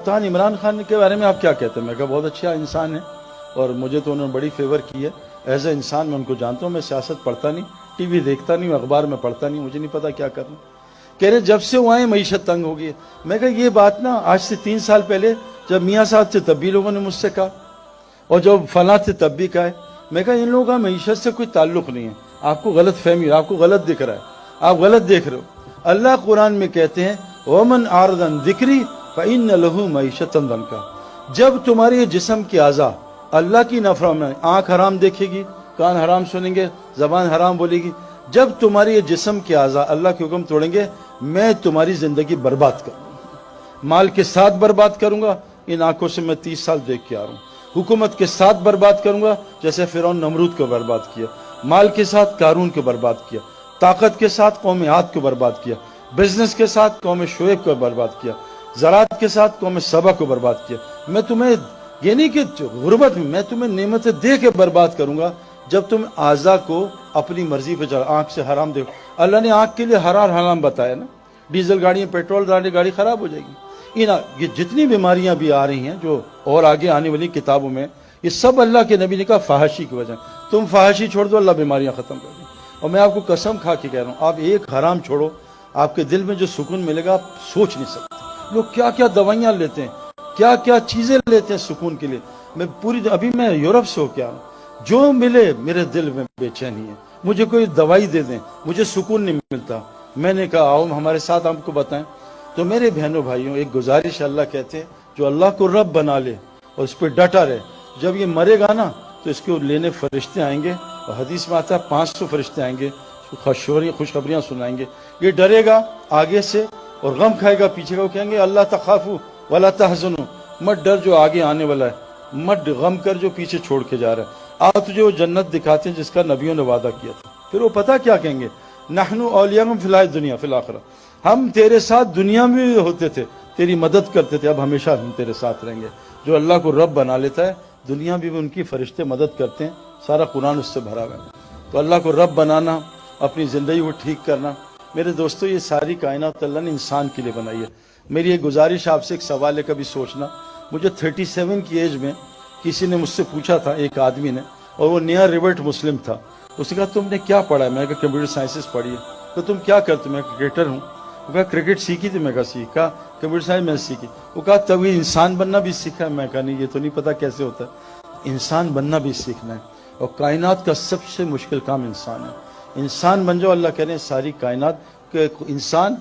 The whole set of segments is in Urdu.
سلطان عمران خان کے بارے میں آپ کیا کہتے ہیں؟ میں کہا بہت اچھا انسان ہے اور مجھے تو انہوں نے بڑی فیور کی ہے. ایز اے انسان میں ان کو جانتا ہوں. میں سیاست پڑھتا نہیں, ٹی وی دیکھتا نہیں, اخبار میں پڑھتا نہیں, مجھے نہیں پتا کیا کرنا. کہہ رہے جب سے وہ آئے معیشت تنگ ہو گئی ہے. میں کہا یہ بات نا آج سے 3 سال پہلے جب میاں صاحب تھے تب بھی لوگوں نے مجھ سے کہا, اور جب فلاں تھے تب بھی کہا ہے. میں کہا ان لوگوں کا معیشت سے کوئی تعلق نہیں ہے, آپ کو غلط فہمی, آپ کو غلط دکھ رہا ہے, آپ غلط دیکھ رہے ہو. اللہ قرآن میں کہتے ہیں وَمَنْ أَعْرَضَ عَنْ ذِكْرِي فَإِنَّ لَهُ مَعِيشَةً ضَنْكًا. جب تمہاری جسم کی اعضاء اللہ کی نافرمانی, آنکھ حرام دیکھے گی, کان حرام سنیں گے, زبان حرام بولے گی, جب تمہاری یہ جسم کے اعضاء اللہ کے حکم توڑیں گے میں تمہاری زندگی برباد کروں گا. مال کے ساتھ برباد کروں گا, ان آنکھوں سے میں 30 سال دیکھ کے آ رہا ہوں. حکومت کے ساتھ برباد کروں گا جیسے فرعون نمرود کو برباد کیا, مال کے ساتھ قارون کو برباد کیا, طاقت کے ساتھ قوم عاد کو برباد کیا, بزنس کے ساتھ قوم شعیب کو برباد کیا, زراعت کے ساتھ قوم سبا کو برباد کیا. میں تمہیں یہ نہیں کہ غربت میں تمہیں نعمتیں دے کے برباد کروں گا جب تم اعضاء کو اپنی مرضی پہ چلا. آنکھ سے حرام دیکھو, اللہ نے آنکھ کے لیے حرام بتایا نا. ڈیزل گاڑیاں, پیٹرول گاڑی خراب ہو جائے گی. یہ جتنی بیماریاں بھی آ رہی ہیں جو اور آگے آنے والی کتابوں میں, یہ سب اللہ کے نبی نے کہا فحاشی کی وجہ. تم فحاشی چھوڑ دو اللہ بیماریاں ختم کر دیں. اور میں آپ کو قسم کھا کے کہہ رہا ہوں, آپ ایک حرام چھوڑو, آپ کے دل میں جو سکون ملے گا آپ سوچ نہیں سکتے. لوگ کیا کیا دوائیاں لیتے ہیں, کیا کیا چیزیں لیتے ہیں سکون کے لیے. میں ابھی میں یورپ سے ہو کے آیا ہوں, جو ملے میرے دل میں بے چینی ہے. مجھے کوئی دوائی دے دیں, مجھے سکون نہیں ملتا. میں نے کہا آؤ ہمارے ساتھ آپ کو بتائیں. تو میرے بہنوں بھائیوں, ایک گزارش اللہ کہتے ہیں جو اللہ کو رب بنا لے اور اس پہ ڈٹا رہے, جب یہ مرے گا نا تو اس کو لینے فرشتے آئیں گے, اور حدیث میں آتا ہے 500 فرشتے آئیں گے, خوشخبریاں سنائیں گے. یہ ڈرے گا آگے سے اور غم کھائے گا پیچھے کا. وہ کہیں گے اللہ تخافوا ولا تحزنوا, مت ڈر جو آگے آنے والا ہے, مت غم کر جو پیچھے چھوڑ کے جا رہا ہے. آپ تجھے وہ جنت دکھاتے ہیں جس کا نبیوں نے وعدہ کیا تھا. پھر وہ پتہ کیا کہیں گے, نحن اولیاءکم فی الحیاۃ الدنیا فی الآخرہ, ہم تیرے ساتھ دنیا میں بھی ہوتے تھے, تیری مدد کرتے تھے, اب ہمیشہ ہم تیرے ساتھ رہیں گے. جو اللہ کو رب بنا لیتا ہے دنیا بھی ان کی فرشتے مدد کرتے ہیں, سارا قرآن اس سے بھرا ہوا ہے. تو اللہ کو رب بنانا, اپنی زندگی کو ٹھیک کرنا. میرے دوستو یہ ساری کائنات اللہ نے انسان کے لیے بنائی ہے. میری ایک گزارش آپ سے, ایک سوال ہے کبھی سوچنا. مجھے 37 کی ایج میں کسی نے مجھ سے پوچھا تھا, ایک آدمی نے, اور وہ نیا ریورٹ مسلم تھا. اس نے کہا تم نے کیا پڑھا ہے؟ میں نے کہا کمپیوٹر سائنسز پڑھی ہے. تو تم کیا کرتے؟ میں کرکٹر ہوں. وہ کہا کرکٹ سیکھی تھی؟ میں کہا سیکھا. کمپیوٹر سائنس میں سیکھی. وہ کہا تب یہ انسان بننا بھی سیکھا؟ میں کہا نہیں, یہ تو نہیں پتا کیسے ہوتا ہے. انسان بننا بھی سیکھنا ہے, اور کائنات کا سب سے مشکل کام انسان ہے. انسان بن جاؤ, اللہ کہہ رہے ہیں ساری کائنات کہ انسان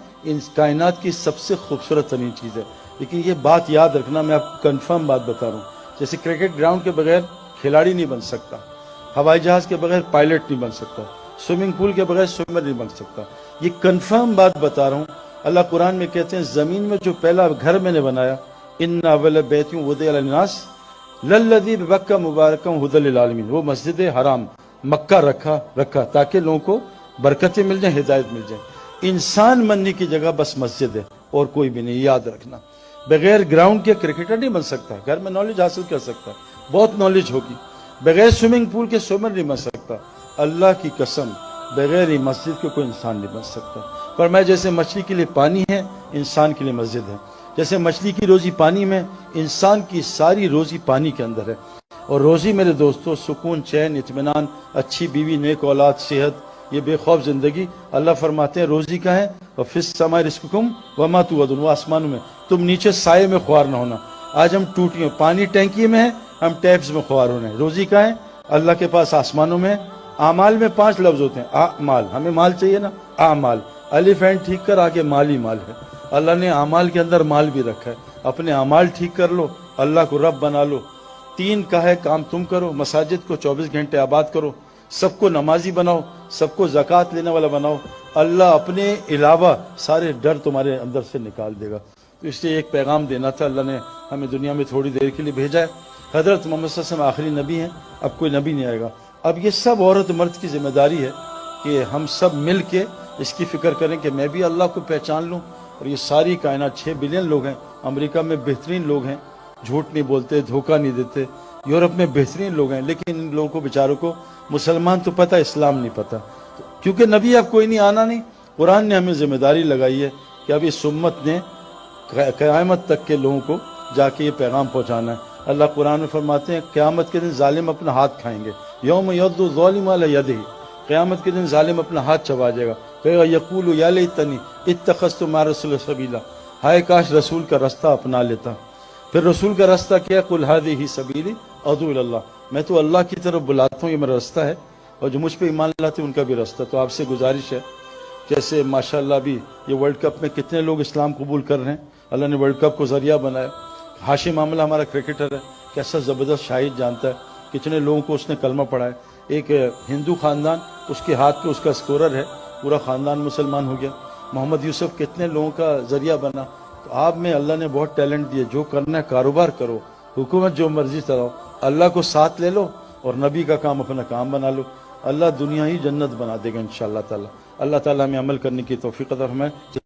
کائنات کی سب سے خوبصورت ترین چیز ہے. لیکن یہ بات یاد رکھنا, میں آپ کو کنفرم بات بتا رہا ہوں, جیسے کرکٹ گراؤنڈ کے بغیر کھلاڑی نہیں بن سکتا, ہوائی جہاز کے بغیر پائلٹ نہیں بن سکتا, سوئمنگ پول کے بغیر سوئمر نہیں بن سکتا. یہ کنفرم بات بتا رہا ہوں. اللہ قرآن میں کہتے ہیں زمین میں جو پہلا گھر میں نے بنایا, ان اول بیت وضع للناس للذی ببکہ مبارکا ھدی للعالمین, وہ مسجد حرام مکہ رکھا تاکہ لوگوں کو برکتیں مل جائیں, ہدایت مل جائے. انسان بننے کی جگہ بس مسجد ہے اور کوئی بھی نہیں, یاد رکھنا. بغیر گراؤنڈ کے کرکٹر نہیں بن سکتا. گھر میں نالج حاصل کر سکتا, بہت نالج ہوگی. بغیر سوئمنگ پول کے سوئمر نہیں بن سکتا. اللہ کی قسم بغیر مسجد کے کوئی انسان نہیں بن سکتا. پر میں جیسے مچھلی کے لیے پانی ہے, انسان کے لیے مسجد ہے. جیسے مچھلی کی روزی پانی میں, انسان کی ساری روزی پانی کے اندر ہے. اور روزی میرے دوستو سکون, چین, اطمینان, اچھی بیوی, نیک اولاد, صحت, یہ بے خوف زندگی. اللہ فرماتے ہیں روزی کا ہے وفی السماء رزقکم وما توعدون, وہ آسمانوں میں, تم نیچے سائے میں خوار نہ ہونا. آج ہم ٹوٹیوں, پانی ٹینکی میں ہے, ہم ٹیپس میں خوار ہونے. روزی کا ہے اللہ کے پاس آسمانوں میں. اعمال میں 5 لفظ ہوتے ہیں. اعمال, ہمیں مال چاہیے نا, اعمال, الف اینڈ ٹھیک کر, آگے مال ہی مال ہے. اللہ نے اعمال کے اندر مال بھی رکھا ہے. اپنے اعمال ٹھیک کر لو, اللہ کو رب بنا لو. 3 کا ہے کام تم کرو, مساجد کو 24 گھنٹے آباد کرو, سب کو نمازی بناؤ, سب کو زکوٰۃ لینے والا بناؤ. اللہ اپنے علاوہ سارے ڈر تمہارے اندر سے نکال دے گا. تو اس لیے ایک پیغام دینا تھا, اللہ نے ہمیں دنیا میں تھوڑی دیر کے لیے بھیجا ہے. حضرت محمد صلی اللہ علیہ وسلم آخری نبی ہیں, اب کوئی نبی نہیں آئے گا. اب یہ سب عورت مرد کی ذمہ داری ہے کہ ہم سب مل کے اس کی فکر کریں کہ میں بھی اللہ کو پہچان لوں. اور یہ ساری کائنات 6 بلین لوگ ہیں. امریکہ میں بہترین لوگ ہیں, جھوٹ نہیں بولتے, دھوکہ نہیں دیتے. یورپ میں بہترین لوگ ہیں, لیکن ان لوگوں کو بیچاروں کو مسلمان تو پتہ, اسلام نہیں پتہ. کیونکہ نبی اب کوئی نہیں, آنا نہیں. قرآن نے ہمیں ذمہ داری لگائی ہے کہ اب اس امت نے قیامت تک کے لوگوں کو جا کے یہ پیغام پہنچانا ہے۔ اللہ قرآن میں فرماتے ہیں قیامت کے دن ظالم اپنا ہاتھ کھائیں گے، یوم یعض الظالم علی یدہ، قیامت کے دن ظالم اپنا ہاتھ چبا جائے گا، کہے گا یقول یا لیتنی اتخذت مع الرسول سبیلا، ہائے کاش رسول کا رستہ اپنا لیتا۔ پھر رسول کا رستہ کیا؟ قل ھذہ سبیلی ادعو الی اللہ، میں تو اللہ کی طرف بلاتا ہوں، یہ میرا رستہ ہے، اور جو مجھ پہ ایمان لاتے ہیں ان کا بھی رستہ۔ تو آپ سے گزارش ہے، جیسے ماشاءاللہ بھی یہ ورلڈ کپ میں کتنے لوگ اسلام قبول کر رہے ہیں، اللہ نے ورلڈ کپ کو ذریعہ بنایا۔ ہاشم معاملہ ہمارا کرکٹر ہے، کیسا زبردست شاہد جانتا ہے، کتنے لوگوں کو اس نے کلمہ پڑھا ہے۔ ایک ہندو خاندان، اس کے ہاتھ پہ اس کا اسکورر ہے، پورا خاندان مسلمان ہو گیا۔ محمد یوسف کتنے لوگوں کا ذریعہ بنا۔ تو آپ میں اللہ نے بہت ٹیلنٹ دیے، جو کرنا ہے کاروبار کرو، حکومت جو مرضی چلاؤ، اللہ کو ساتھ لے لو اور نبی کا کام اپنا کام بنا لو، اللہ دنیا ہی جنت بنا دے گا انشاءاللہ تعالی۔ اللہ تعالیٰ ہمیں عمل کرنے کی توفیق عطا فرمائے۔